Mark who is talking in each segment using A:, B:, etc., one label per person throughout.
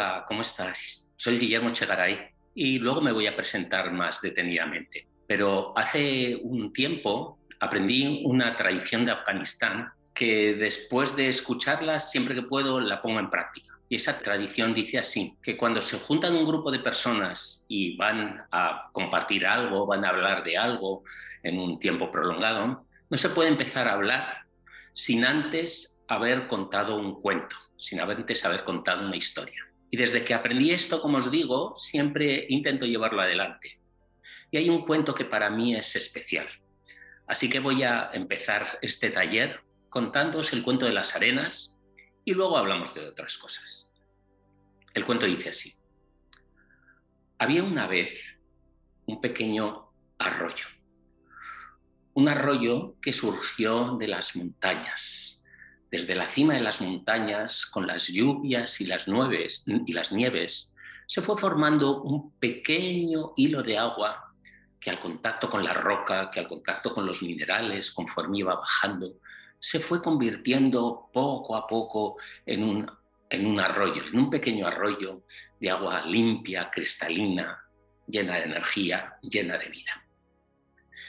A: Hola, ¿cómo estás? Soy Guillermo Chegaray y luego me voy a presentar más detenidamente. Pero hace un tiempo aprendí una tradición de Afganistán que después de escucharla siempre que puedo la pongo en práctica. Y esa tradición dice así, que cuando se juntan un grupo de personas y van a compartir algo, van a hablar de algo en un tiempo prolongado, no se puede empezar a hablar sin antes haber contado un cuento, sin antes haber contado una historia. Y desde que aprendí esto, como os digo, siempre intento llevarlo adelante. Y hay un cuento que para mí es especial. Así que voy a empezar este taller contándoos el cuento de las arenas y luego hablamos de otras cosas. El cuento dice así. Había una vez un pequeño arroyo. Un arroyo que surgió de las montañas. Desde la cima de las montañas, con las lluvias y las nieves, se fue formando un pequeño hilo de agua que al contacto con la roca, que al contacto con los minerales, conforme iba bajando, se fue convirtiendo poco a poco en un arroyo, en un pequeño arroyo de agua limpia, cristalina, llena de energía, llena de vida.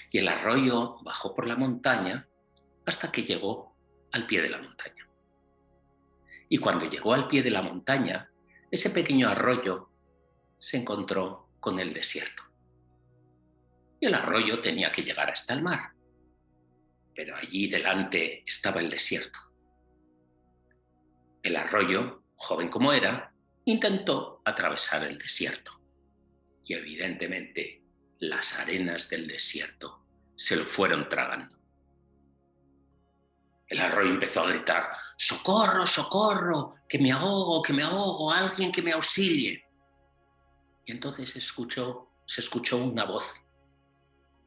A: Y el arroyo bajó por la montaña hasta que llegó al pie de la montaña. Y cuando llegó al pie de la montaña, ese pequeño arroyo se encontró con el desierto. Y el arroyo tenía que llegar hasta el mar, pero allí delante estaba el desierto. El arroyo, joven como era, intentó atravesar el desierto. Y evidentemente las arenas del desierto se lo fueron tragando. El arroyo empezó a gritar, ¡socorro, socorro! ¡Que me ahogo, alguien que me auxilie! Y entonces se escuchó una voz,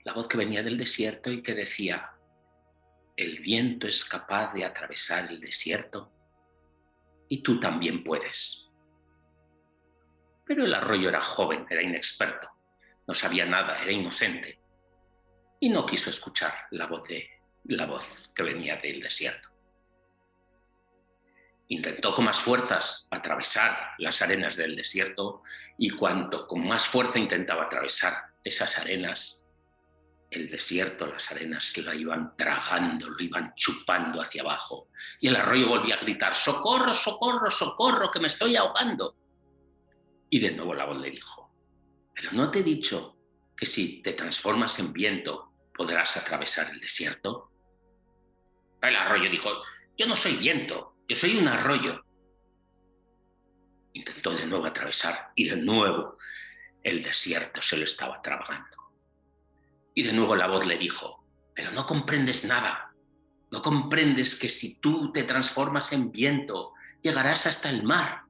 A: la voz que venía del desierto y que decía, el viento es capaz de atravesar el desierto y tú también puedes. Pero el arroyo era joven, era inexperto, no sabía nada, era inocente y no quiso escuchar la voz que venía del desierto. Intentó con más fuerzas atravesar las arenas del desierto y cuanto con más fuerza intentaba atravesar esas arenas, el desierto, las arenas lo iban tragando, lo iban chupando hacia abajo. Y el arroyo volvía a gritar, ¡socorro, socorro, socorro, que me estoy ahogando! Y de nuevo la voz le dijo, ¿pero no te he dicho que si te transformas en viento podrás atravesar el desierto? El arroyo dijo, yo no soy viento, yo soy un arroyo. Intentó de nuevo atravesar y de nuevo el desierto se lo estaba tragando. Y de nuevo la voz le dijo, pero no comprendes nada, no comprendes que si tú te transformas en viento llegarás hasta el mar.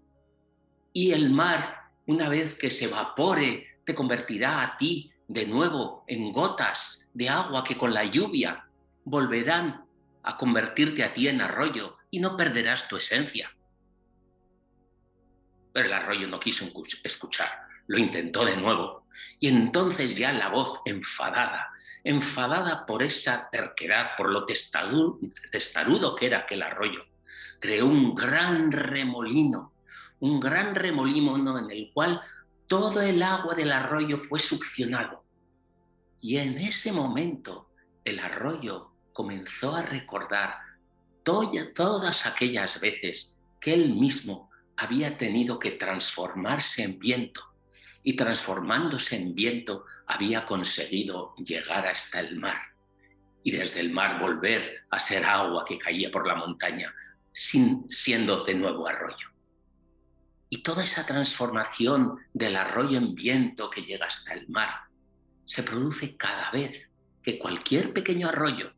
A: Y el mar, una vez que se evapore, te convertirá a ti de nuevo en gotas de agua que con la lluvia volverán a convertirte a ti en arroyo y no perderás tu esencia. Pero el arroyo no quiso escuchar, lo intentó de nuevo. Y entonces ya la voz enfadada por esa terquedad, por lo testarudo que era aquel arroyo, creó un gran remolino en el cual todo el agua del arroyo fue succionado. Y en ese momento el arroyo comenzó a recordar todas aquellas veces que él mismo había tenido que transformarse en viento y transformándose en viento había conseguido llegar hasta el mar y desde el mar volver a ser agua que caía por la montaña siendo de nuevo arroyo. Y toda esa transformación del arroyo en viento que llega hasta el mar se produce cada vez que cualquier pequeño arroyo,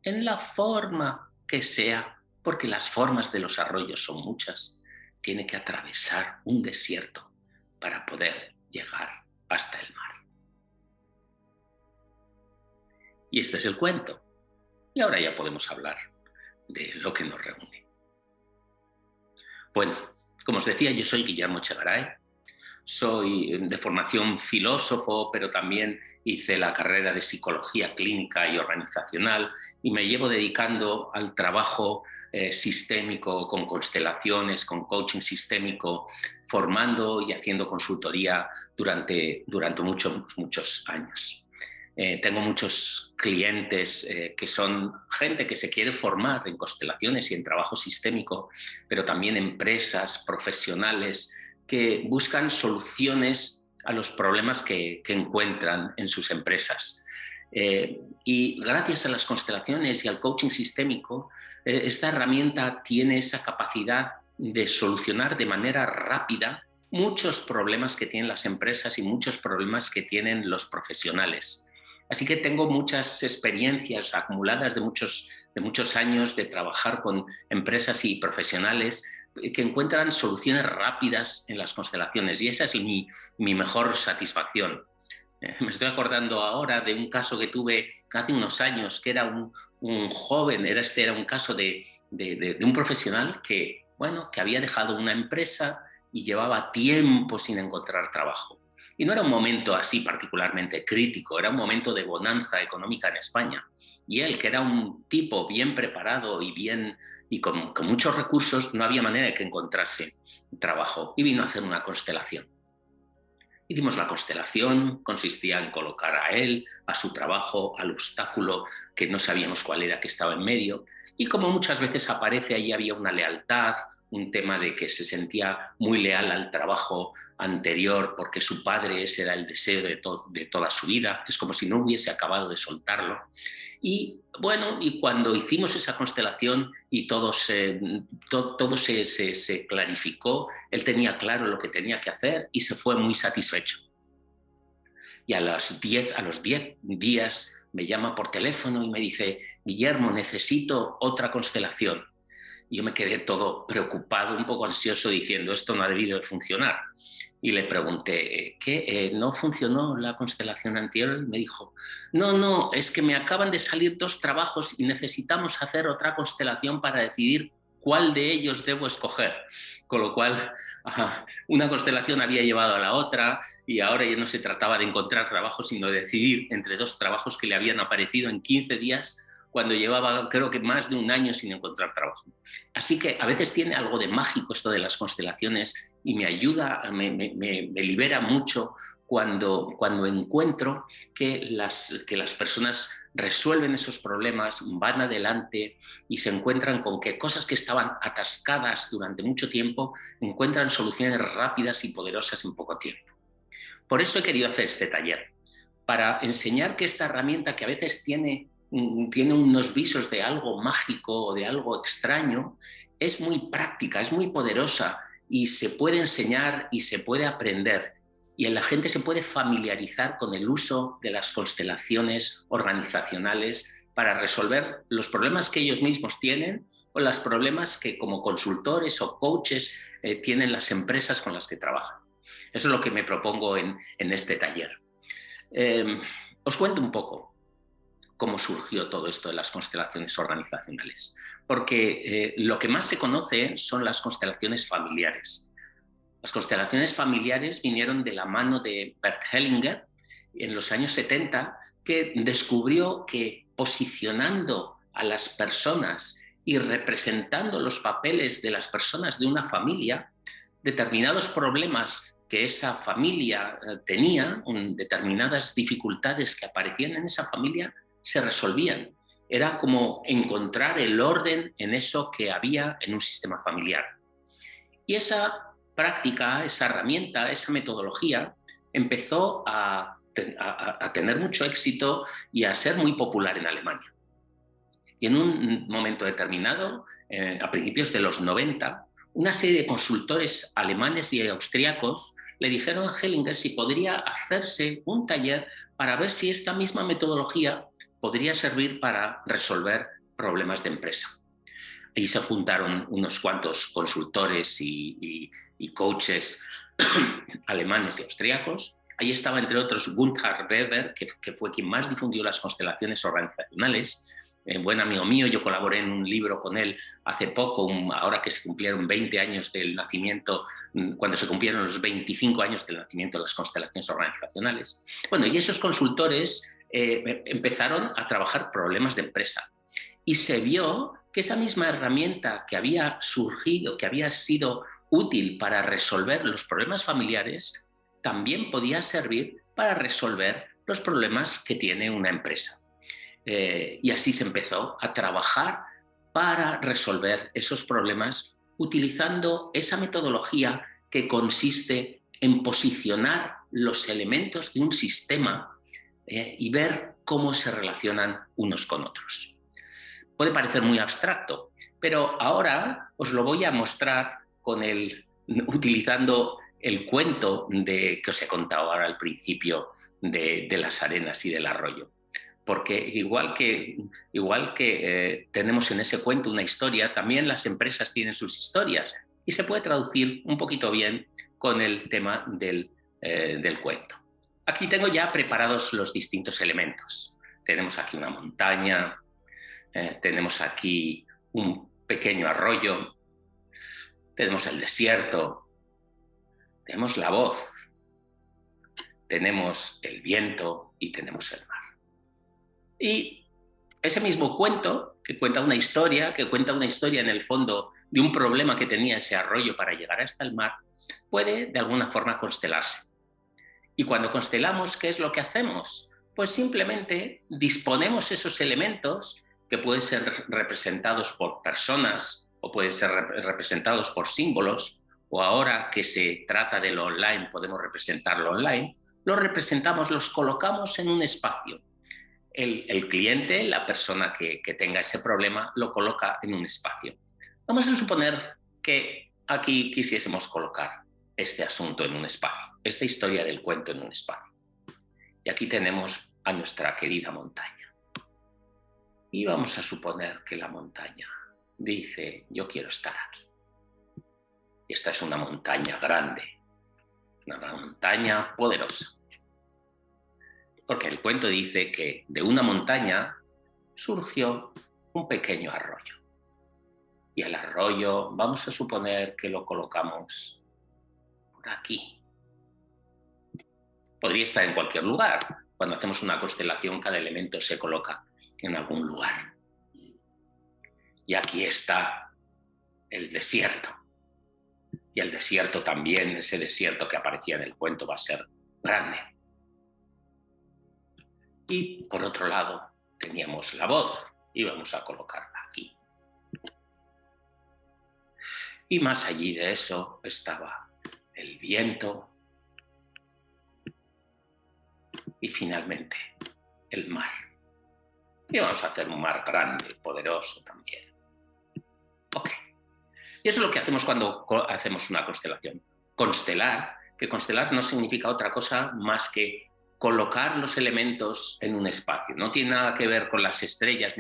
A: en la forma que sea, porque las formas de los arroyos son muchas, tiene que atravesar un desierto para poder llegar hasta el mar. Y este es el cuento. Y ahora ya podemos hablar de lo que nos reúne. Bueno, como os decía, yo soy Guillermo Chegaray, soy de formación filósofo, pero también hice la carrera de psicología clínica y organizacional y me llevo dedicando al trabajo sistémico, con constelaciones, con coaching sistémico, formando y haciendo consultoría durante muchos años. Tengo muchos clientes que son gente que se quiere formar en constelaciones y en trabajo sistémico, pero también empresas, profesionales que buscan soluciones a los problemas que encuentran en sus empresas. Y gracias a las constelaciones y al coaching sistémico, esta herramienta tiene esa capacidad de solucionar de manera rápida muchos problemas que tienen las empresas y muchos problemas que tienen los profesionales. Así que tengo muchas experiencias acumuladas de muchos años de trabajar con empresas y profesionales que encuentran soluciones rápidas en las constelaciones y esa es mi mejor satisfacción. Me estoy acordando ahora de un caso que tuve hace unos años, que era un joven, era un caso de un profesional que, bueno, que había dejado una empresa y llevaba tiempo sin encontrar trabajo. Y no era un momento así particularmente crítico, era un momento de bonanza económica en España. Y él, que era un tipo bien preparado y con muchos recursos, no había manera de que encontrase trabajo. Y vino a hacer una constelación. Hicimos la constelación, consistía en colocar a él, a su trabajo, al obstáculo que no sabíamos cuál era que estaba en medio. Y como muchas veces aparece, ahí había una lealtad, un tema de que se sentía muy leal al trabajo anterior porque su padre, ese era el deseo de toda su vida. Es como si no hubiese acabado de soltarlo. Y bueno, y cuando hicimos esa constelación y todo se clarificó, él tenía claro lo que tenía que hacer y se fue muy satisfecho. Y a los 10 días me llama por teléfono y me dice: Guillermo, necesito otra constelación. Y yo me quedé todo preocupado, un poco ansioso, diciendo: esto no ha debido de funcionar. Y le pregunté: ¿qué? ¿No funcionó la constelación anterior? Y me dijo: no, es que me acaban de salir 2 trabajos y necesitamos hacer otra constelación para decidir cuál de ellos debo escoger. Con lo cual, una constelación había llevado a la otra y ahora ya no se trataba de encontrar trabajo, sino de decidir entre 2 trabajos que le habían aparecido en 15 días cuando llevaba, creo que más de un año sin encontrar trabajo. Así que a veces tiene algo de mágico esto de las constelaciones y me ayuda, me libera mucho cuando encuentro que las personas resuelven esos problemas, van adelante y se encuentran con que cosas que estaban atascadas durante mucho tiempo encuentran soluciones rápidas y poderosas en poco tiempo. Por eso he querido hacer este taller, para enseñar que esta herramienta, que a veces tiene unos visos de algo mágico o de algo extraño, es muy práctica, es muy poderosa y se puede enseñar y se puede aprender. Y la gente se puede familiarizar con el uso de las constelaciones organizacionales para resolver los problemas que ellos mismos tienen o los problemas que como consultores o coaches tienen las empresas con las que trabajan. Eso es lo que me propongo en este taller. Os cuento un poco cómo surgió todo esto de las constelaciones organizacionales, porque lo que más se conoce son las constelaciones familiares. Las constelaciones familiares vinieron de la mano de Bert Hellinger en los años 70, que descubrió que posicionando a las personas y representando los papeles de las personas de una familia, determinados problemas que esa familia tenía, determinadas dificultades que aparecían en esa familia, se resolvían. Era como encontrar el orden en eso que había en un sistema familiar. Y esa práctica, esa herramienta, esa metodología empezó a tener mucho éxito y a ser muy popular en Alemania. Y en un momento determinado, a principios de los 90, una serie de consultores alemanes y austriacos le dijeron a Hellinger si podría hacerse un taller para ver si esta misma metodología podría servir para resolver problemas de empresa. Ahí se juntaron unos cuantos consultores y coaches alemanes y austriacos. Ahí estaba, entre otros, Gunther Weber, que fue quien más difundió las constelaciones organizacionales, buen amigo mío. Yo colaboré en un libro con él hace poco, ahora que se cumplieron 20 años del nacimiento, cuando se cumplieron los 25 años del nacimiento de las constelaciones organizacionales. Bueno, y esos consultores empezaron a trabajar problemas de empresa y se vio que esa misma herramienta que había surgido, que había sido útil para resolver los problemas familiares, también podía servir para resolver los problemas que tiene una empresa. Y así se empezó a trabajar para resolver esos problemas utilizando esa metodología que consiste en posicionar los elementos de un sistema y ver cómo se relacionan unos con otros. Puede parecer muy abstracto, pero ahora os lo voy a mostrar utilizando el cuento que os he contado ahora al principio de las arenas y del arroyo. Porque igual que tenemos en ese cuento una historia, también las empresas tienen sus historias y se puede traducir un poquito bien con el tema del cuento. Aquí tengo ya preparados los distintos elementos. Tenemos aquí una montaña, tenemos aquí un pequeño arroyo, tenemos el desierto, tenemos la voz, tenemos el viento y tenemos el mar. Y ese mismo cuento, que cuenta una historia en el fondo de un problema que tenía ese arroyo para llegar hasta el mar, puede de alguna forma constelarse. Y cuando constelamos, ¿qué es lo que hacemos? Pues simplemente disponemos esos elementos que pueden ser representados por personas o pueden ser representados por símbolos, o ahora que se trata de lo online, podemos representarlo online, los representamos, los colocamos en un espacio. El cliente, la persona que tenga ese problema, lo coloca en un espacio. Vamos a suponer que aquí quisiésemos colocar este asunto en un espacio, esta historia del cuento en un espacio. Y aquí tenemos a nuestra querida montaña. Y vamos a suponer que la montaña dice, yo quiero estar aquí. Y esta es una montaña grande, una montaña poderosa. Porque el cuento dice que de una montaña surgió un pequeño arroyo. Y el arroyo vamos a suponer que lo colocamos por aquí. Podría estar en cualquier lugar. Cuando hacemos una constelación, cada elemento se coloca en algún lugar. Y aquí está el desierto. Y el desierto también, ese desierto que aparecía en el cuento, va a ser grande. Y por otro lado teníamos la voz y vamos a colocarla aquí. Y más allí de eso estaba el viento y finalmente el mar. Y vamos a hacer un mar grande, poderoso también. Ok. Y eso es lo que hacemos cuando hacemos una constelación. Constelar, que constelar no significa otra cosa más que colocar los elementos en un espacio. No tiene nada que ver con las estrellas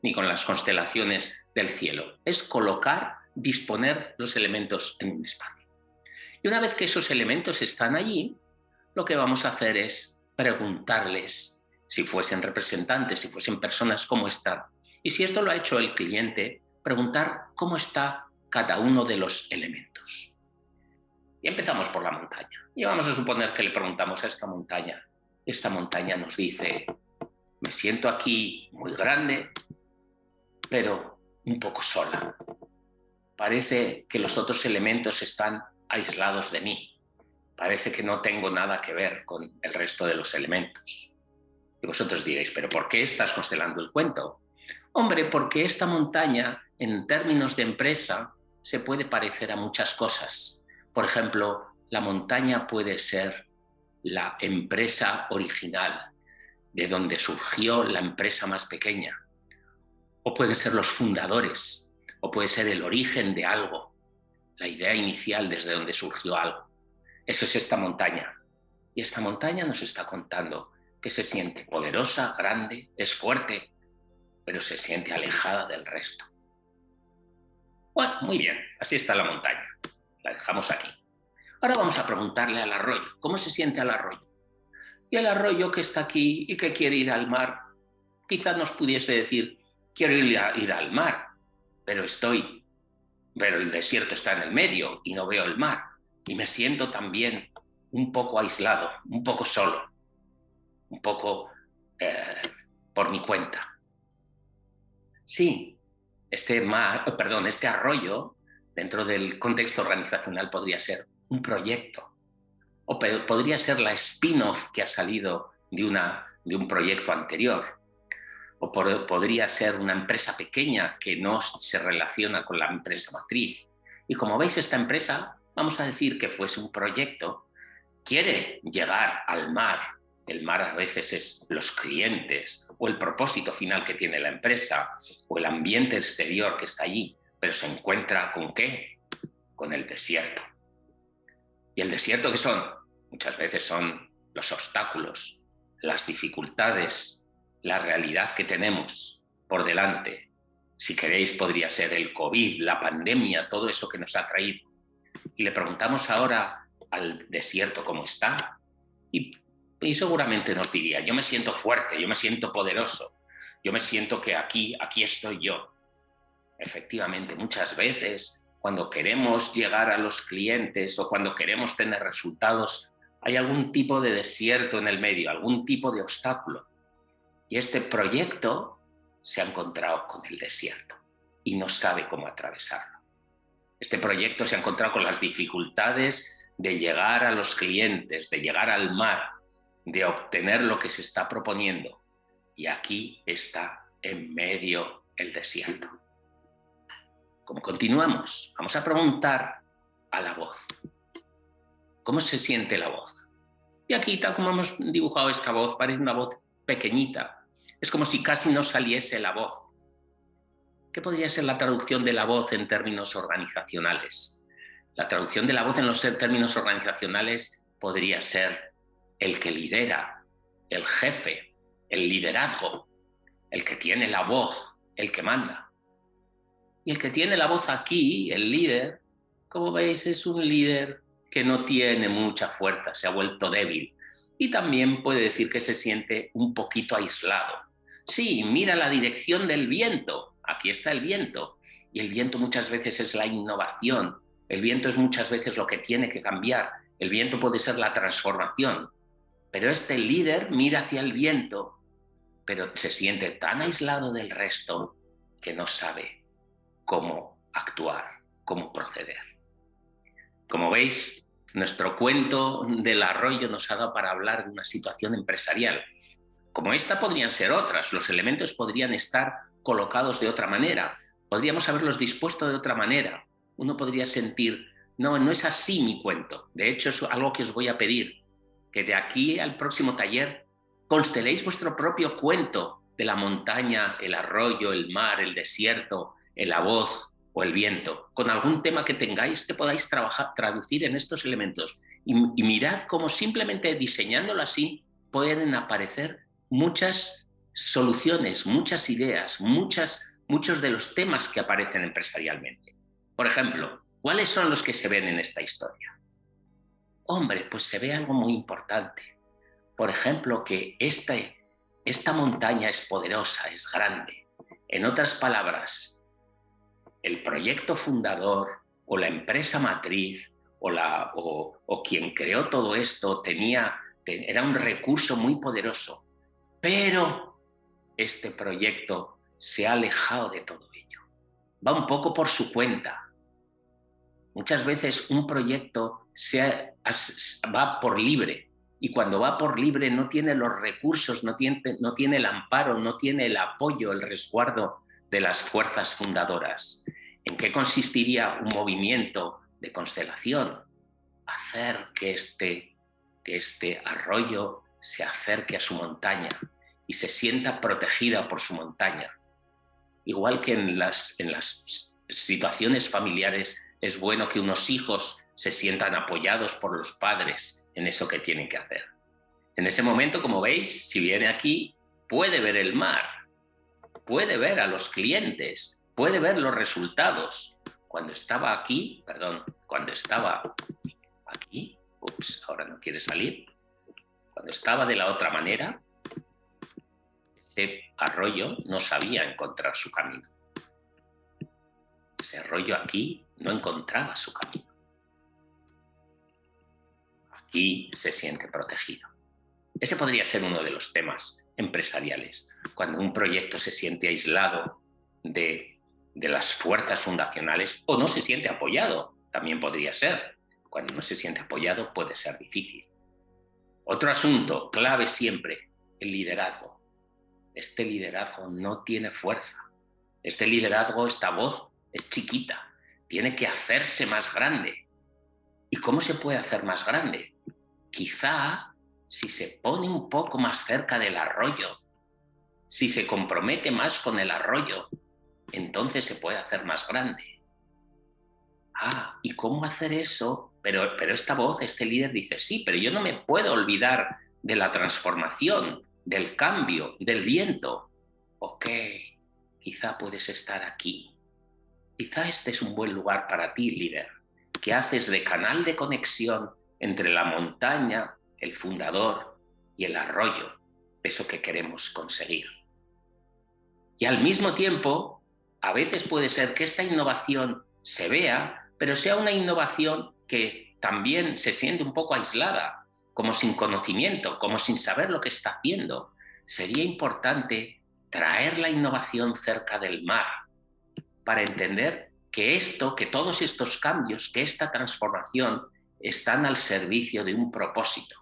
A: ni con las constelaciones del cielo. Es colocar, disponer los elementos en un espacio. Y una vez que esos elementos están allí, lo que vamos a hacer es preguntarles, si fuesen representantes, si fuesen personas, cómo están. Y si esto lo ha hecho el cliente, preguntar cómo está cada uno de los elementos. Y empezamos por la montaña. Y vamos a suponer que le preguntamos a esta montaña. Esta montaña nos dice, me siento aquí muy grande, pero un poco sola. Parece que los otros elementos están aislados de mí. Parece que no tengo nada que ver con el resto de los elementos. Y vosotros diréis, ¿pero por qué estás constelando el cuento? Hombre, porque esta montaña, en términos de empresa, se puede parecer a muchas cosas. Por ejemplo, la montaña puede ser la empresa original, de donde surgió la empresa más pequeña. O pueden ser los fundadores, o puede ser el origen de algo, la idea inicial desde donde surgió algo. Eso es esta montaña. Y esta montaña nos está contando que se siente poderosa, grande, es fuerte, pero se siente alejada del resto. Bueno, muy bien, así está la montaña. La dejamos aquí. Ahora vamos a preguntarle al arroyo, ¿cómo se siente el arroyo? Y el arroyo que está aquí y que quiere ir al mar, quizás nos pudiese decir, quiero ir al mar, pero pero el desierto está en el medio y no veo el mar. Y me siento también un poco aislado, un poco solo, un poco eh, por mi cuenta. Sí, este arroyo, dentro del contexto organizacional, podría ser un proyecto, o podría ser la spin-off que ha salido de un proyecto anterior, o podría ser una empresa pequeña que no se relaciona con la empresa matriz. Y como veis, esta empresa, vamos a decir que fuese un proyecto, quiere llegar al mar. El mar a veces es los clientes o el propósito final que tiene la empresa o el ambiente exterior que está allí, pero se encuentra ¿con qué? Con el desierto. ¿Y el desierto qué son? Muchas veces son los obstáculos, las dificultades, la realidad que tenemos por delante. Si queréis, podría ser el COVID, la pandemia, todo eso que nos ha traído. Y le preguntamos ahora al desierto cómo está, y seguramente nos diría, yo me siento fuerte, yo me siento poderoso, yo me siento que aquí estoy yo. Efectivamente, muchas veces cuando queremos llegar a los clientes o cuando queremos tener resultados, hay algún tipo de desierto en el medio, algún tipo de obstáculo. Y este proyecto se ha encontrado con el desierto y no sabe cómo atravesarlo. Este proyecto se ha encontrado con las dificultades de llegar a los clientes, de llegar al mar, de obtener lo que se está proponiendo. Y aquí está en medio el desierto. Como continuamos, vamos a preguntar a la voz. ¿Cómo se siente la voz? Y aquí, tal como hemos dibujado esta voz, parece una voz pequeñita. Es como si casi no saliese la voz. ¿Qué podría ser la traducción de la voz en términos organizacionales? La traducción de la voz en los términos organizacionales podría ser el que lidera, el jefe, el liderazgo, el que tiene la voz, el que manda. Y el que tiene la voz aquí, el líder, como veis, es un líder que no tiene mucha fuerza, se ha vuelto débil. Y también puede decir que se siente un poquito aislado. Sí, mira la dirección del viento, aquí está el viento. Y el viento muchas veces es la innovación, el viento es muchas veces lo que tiene que cambiar, el viento puede ser la transformación. Pero este líder mira hacia el viento, pero se siente tan aislado del resto que no sabe cómo actuar, cómo proceder. Como veis, nuestro cuento del arroyo nos ha dado para hablar de una situación empresarial. Como esta podrían ser otras, los elementos podrían estar colocados de otra manera, podríamos haberlos dispuesto de otra manera. Uno podría sentir, no, no es así mi cuento. De hecho, es algo que os voy a pedir, que de aquí al próximo taller consteléis vuestro propio cuento de la montaña, el arroyo, el mar, el desierto, la voz o el viento, con algún tema que tengáis que podáis traducir en estos elementos. Y mirad cómo simplemente diseñándolo así pueden aparecer muchas soluciones, muchas ideas, muchos de los temas que aparecen empresarialmente. Por ejemplo, ¿cuáles son los que se ven en esta historia? Hombre, pues se ve algo muy importante. Por ejemplo, que esta montaña es poderosa, es grande. En otras palabras, el proyecto fundador o la empresa matriz o quien creó todo esto era un recurso muy poderoso, pero este proyecto se ha alejado de todo ello. Va un poco por su cuenta. Muchas veces un proyecto va por libre y cuando va por libre no tiene los recursos, no tiene el amparo, no tiene el apoyo, el resguardo de las fuerzas fundadoras. ¿En qué consistiría un movimiento de constelación? Hacer que este arroyo se acerque a su montaña y se sienta protegida por su montaña. Igual que en las situaciones familiares es bueno que unos hijos se sientan apoyados por los padres en eso que tienen que hacer. En ese momento, como veis, si viene aquí, puede ver el mar, puede ver a los clientes, puede ver los resultados. Cuando estaba aquí, ahora no quiere salir. Cuando estaba de la otra manera, Este arroyo no sabía encontrar su camino. Ese arroyo aquí no encontraba su camino. Aquí se siente protegido. Ese podría ser uno de los temas empresariales. Cuando un proyecto se siente aislado de las fuerzas fundacionales o no se siente apoyado, también podría ser. Cuando no se siente apoyado puede ser difícil. Otro asunto clave siempre, el liderazgo. Este liderazgo no tiene fuerza. Este liderazgo, esta voz, es chiquita. Tiene que hacerse más grande. ¿Y cómo se puede hacer más grande? Quizá si se pone un poco más cerca del arroyo, si se compromete más con el arroyo, entonces se puede hacer más grande. ¿Y cómo hacer eso? Pero esta voz, este líder dice, sí, pero yo no me puedo olvidar de la transformación, del cambio, del viento. Ok, quizá puedes estar aquí. Quizá este es un buen lugar para ti, líder, que haces de canal de conexión entre la montaña, el fundador y el arroyo, eso que queremos conseguir. Y al mismo tiempo, a veces puede ser que esta innovación se vea, pero sea una innovación que también se siente un poco aislada, como sin conocimiento, como sin saber lo que está haciendo. Sería importante traer la innovación cerca del mar para entender que todos estos cambios, que esta transformación están al servicio de un propósito,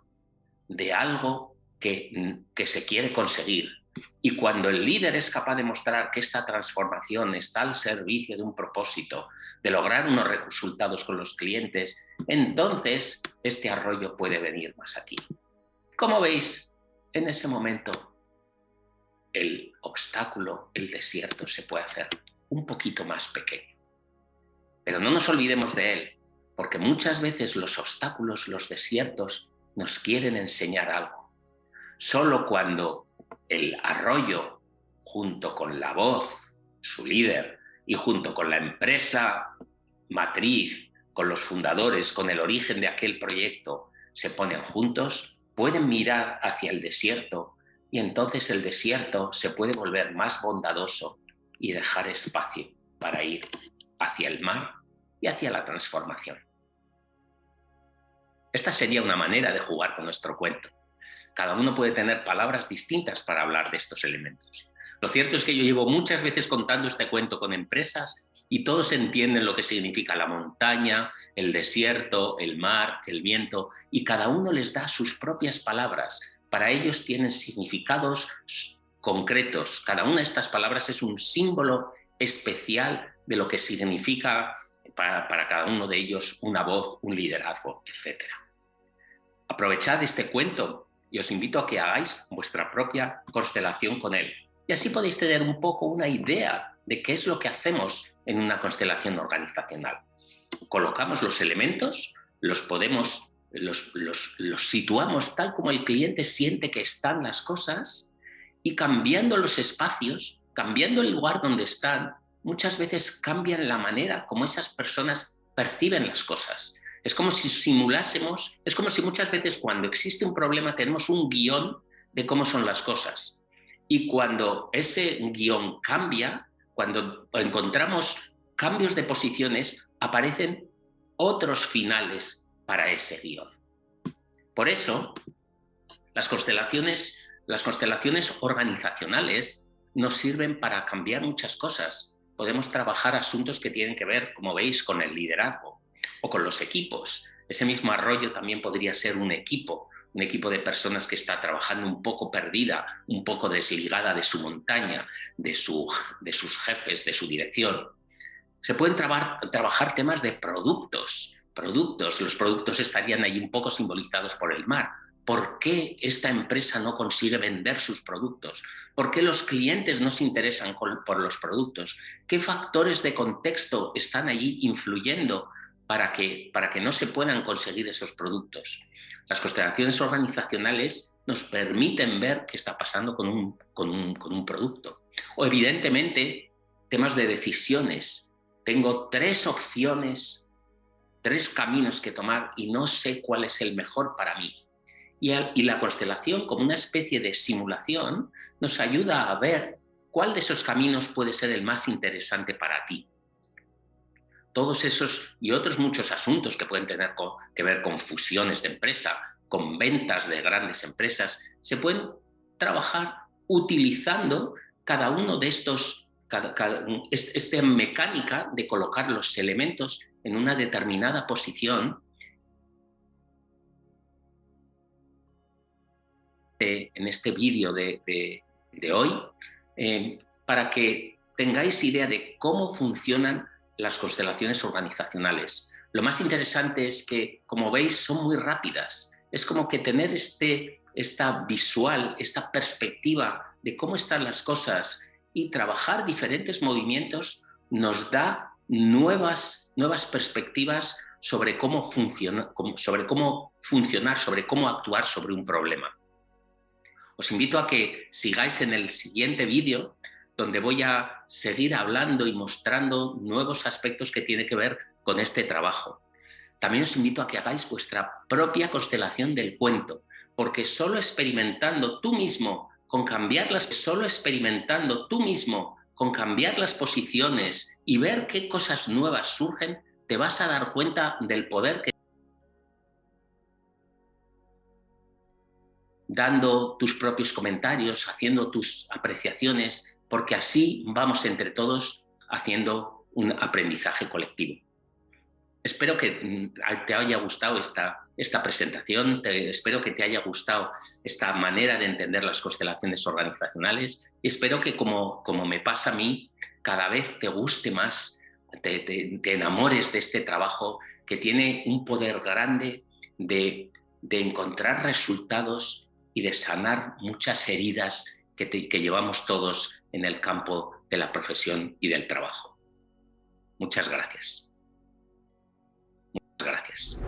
A: de algo que se quiere conseguir. Y cuando el líder es capaz de mostrar que esta transformación está al servicio de un propósito, de lograr unos resultados con los clientes, entonces este arroyo puede venir más aquí. Como veis, en ese momento el obstáculo, el desierto, se puede hacer un poquito más pequeño. Pero no nos olvidemos de él, porque muchas veces los obstáculos, los desiertos, nos quieren enseñar algo. Solo cuando el arroyo, junto con la voz, su líder, y junto con la empresa matriz, con los fundadores, con el origen de aquel proyecto, se ponen juntos, pueden mirar hacia el desierto y entonces el desierto se puede volver más bondadoso y dejar espacio para ir hacia el mar y hacia la transformación. Esta sería una manera de jugar con nuestro cuento. Cada uno puede tener palabras distintas para hablar de estos elementos. Lo cierto es que yo llevo muchas veces contando este cuento con empresas y todos entienden lo que significa la montaña, el desierto, el mar, el viento, y cada uno les da sus propias palabras. Para ellos tienen significados concretos. Cada una de estas palabras es un símbolo especial de lo que significa para cada uno de ellos una voz, un liderazgo, etc. Aprovechad este cuento y os invito a que hagáis vuestra propia constelación con él. Y así podéis tener un poco una idea de qué es lo que hacemos en una constelación organizacional. Colocamos los elementos, los situamos tal como el cliente siente que están las cosas, y cambiando los espacios, cambiando el lugar donde están, muchas veces cambian la manera como esas personas perciben las cosas. Es como si simulásemos, es como si muchas veces cuando existe un problema tenemos un guión de cómo son las cosas. Y cuando ese guión cambia, cuando encontramos cambios de posiciones, aparecen otros finales para ese guión. Por eso, las constelaciones organizacionales nos sirven para cambiar muchas cosas. Podemos trabajar asuntos que tienen que ver, como veis, con el liderazgo o con los equipos. Ese mismo arroyo también podría ser un equipo de personas que está trabajando un poco perdida, un poco desligada de su montaña, de sus jefes, de su dirección. Se pueden trabajar temas de productos. Los productos estarían ahí un poco simbolizados por el mar. ¿Por qué esta empresa no consigue vender sus productos? ¿Por qué los clientes no se interesan por los productos? ¿Qué factores de contexto están allí influyendo para que no se puedan conseguir esos productos? Las constelaciones organizacionales nos permiten ver qué está pasando con un producto. O evidentemente, temas de decisiones. Tengo 3 opciones, 3 caminos que tomar y no sé cuál es el mejor para mí. Y la constelación, como una especie de simulación, nos ayuda a ver cuál de esos caminos puede ser el más interesante para ti. Todos esos y otros muchos asuntos que pueden tener que ver con fusiones de empresa, con ventas de grandes empresas, se pueden trabajar utilizando cada uno de estos, esta mecánica de colocar los elementos en una determinada posición. En este vídeo de hoy, para que tengáis idea de cómo funcionan las constelaciones organizacionales. Lo más interesante es que, como veis, son muy rápidas. Es como que tener esta visual, esta perspectiva de cómo están las cosas y trabajar diferentes movimientos nos da nuevas perspectivas sobre cómo funcionar, sobre cómo actuar sobre un problema. Os invito a que sigáis en el siguiente vídeo, donde voy a seguir hablando y mostrando nuevos aspectos que tienen que ver con este trabajo. También os invito a que hagáis vuestra propia constelación del cuento, porque solo experimentando tú mismo con cambiar las posiciones y ver qué cosas nuevas surgen, te vas a dar cuenta del poder que dando tus propios comentarios, haciendo tus apreciaciones, porque así vamos entre todos haciendo un aprendizaje colectivo. Espero que te haya gustado esta presentación, espero que te haya gustado esta manera de entender las constelaciones organizacionales y espero que, como me pasa a mí, cada vez te guste más, te enamores de este trabajo que tiene un poder grande de encontrar resultados y de sanar muchas heridas que llevamos todos en el campo de la profesión y del trabajo. Muchas gracias. Muchas gracias.